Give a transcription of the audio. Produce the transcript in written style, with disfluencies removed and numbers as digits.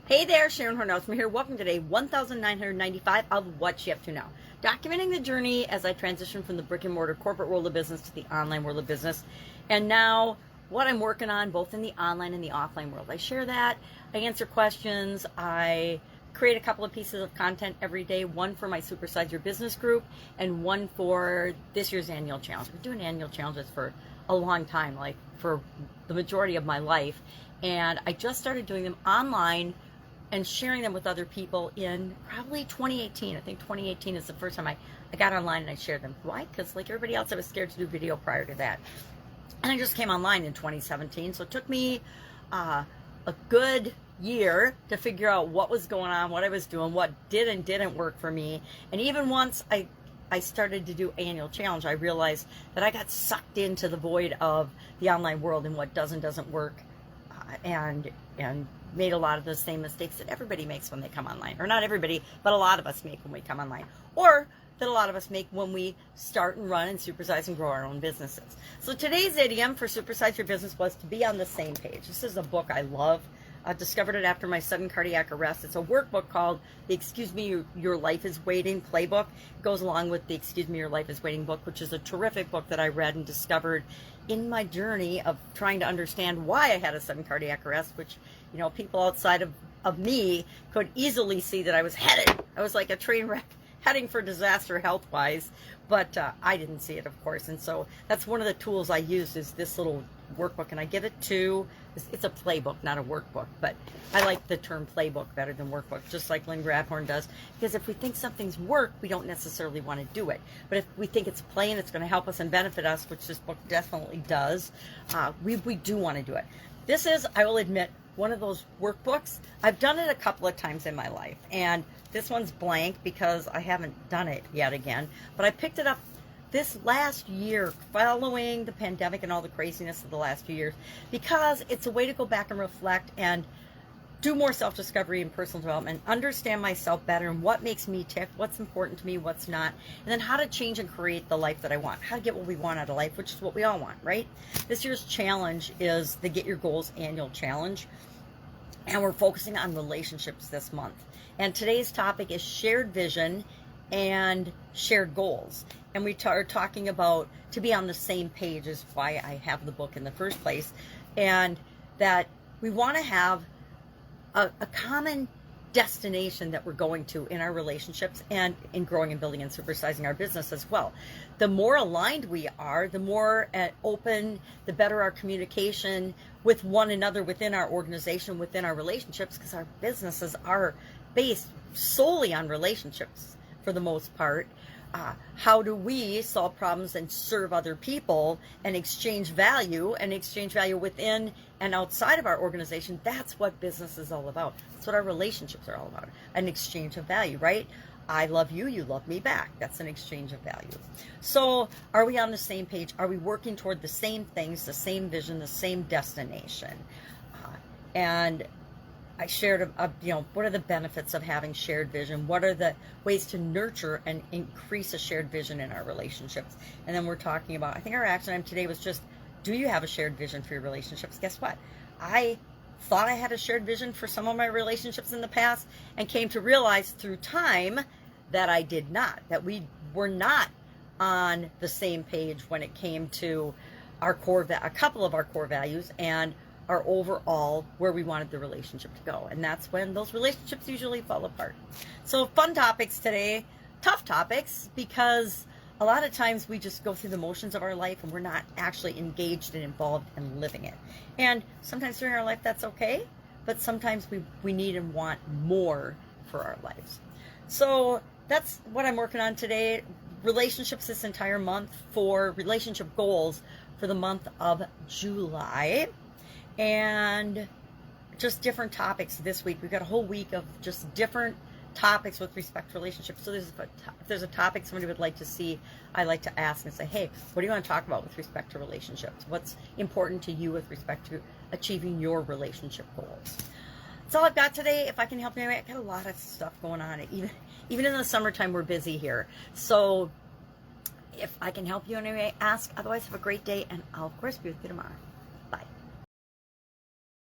Hey there, Sharon Horne-Ellstrom here. Welcome to day 1995 of What You Up To Now. Documenting the journey as I transition from the brick and mortar corporate world of business to the online world of business. And now what I'm working on both in the online and the offline world. I share that, I answer questions, I create a couple of pieces of content every day, one for my Supersize Your Business group and one for this year's annual challenge. I've been doing annual challenges for a long time, like for the majority of my life. And I just started doing them online and sharing them with other people in probably 2018. I think 2018 is the first time I got online and I shared them. Why? Because like everybody else, I was scared to do video prior to that. And I just came online in 2017. So it took me a good year to figure out what was going on, what I was doing, what did and didn't work for me. And even once I started to do annual challenge, I realized that I got sucked into the void of the online world and what doesn't work, and made a lot of the same mistakes that everybody makes when they come online. Or not everybody, but a lot of us make when we come online. Or that a lot of us make when we start and run and supersize and grow our own businesses. So today's idiom for Supersize Your Business was to be on the same page. This is a book I love. I discovered it after my sudden cardiac arrest. It's a workbook called the Excuse Me, Your Life is Waiting playbook. It goes along with the Excuse Me, Your Life is Waiting book, which is a terrific book that I read and discovered in my journey of trying to understand why I had a sudden cardiac arrest, which, you know, people outside of me could easily see that I was headed. I was like a train wreck heading for disaster health-wise, but I didn't see it, of course. And so that's one of the tools I use is this little workbook, and I give it to, it's a playbook, not a workbook, but I like the term playbook better than workbook, just like Lynn Grabhorn does, because if we think something's work, we don't necessarily want to do it. But if we think it's play and it's going to help us and benefit us, which this book definitely does, we do want to do it. This is, I will admit, one of those workbooks. I've done it a couple of times in my life, and this one's blank because I haven't done it yet again, but I picked it up this last year following the pandemic and all the craziness of the last few years, because it's a way to go back and reflect and do more self-discovery and personal development, understand myself better and what makes me tick, what's important to me, what's not, and then how to change and create the life that I want, how to get what we want out of life, which is what we all want, right? This year's challenge is the Get Your Goals annual challenge, and we're focusing on relationships this month. And today's topic is shared vision and shared goals. And we are talking about to be on the same page is why I have the book in the first place, and that we want to have a common destination that we're going to in our relationships and in growing and building and supersizing our business as well. The more aligned we are, the more open, the better our communication with one another within our organization, within our relationships, because our businesses are based solely on relationships for the most part. How do we solve problems and serve other people and exchange value within and outside of our organization? That's what business is all about. That's what our relationships are all about. An exchange of value, right? I love you, you love me back. That's an exchange of value. So are we on the same page? Are we working toward the same things, the same vision, the same destination? And I shared, what are the benefits of having shared vision? What are the ways to nurture and increase a shared vision in our relationships? And then we're talking about, I think our action item today was just, do you have a shared vision for your relationships? Guess what? I thought I had a shared vision for some of my relationships in the past and came to realize through time that I did not, that we were not on the same page when it came to our a couple of our core values and our overall where we wanted the relationship to go. And that's when those relationships usually fall apart. So fun topics today, tough topics, because a lot of times we just go through the motions of our life and we're not actually engaged and involved in living it. And sometimes during our life that's okay, but sometimes we need and want more for our lives. So that's what I'm working on today. Relationships this entire month, for relationship goals for the month of July. And just different topics this week. We've got a whole week of just different topics with respect to relationships. So if there's a topic somebody would like to see, I like to ask and say, hey, what do you want to talk about with respect to relationships? What's important to you with respect to achieving your relationship goals? That's all I've got today. If I can help you, I got a lot of stuff going on. Even in the summertime, we're busy here. So if I can help you in any way, ask. Otherwise, have a great day, and I'll, of course, be with you tomorrow.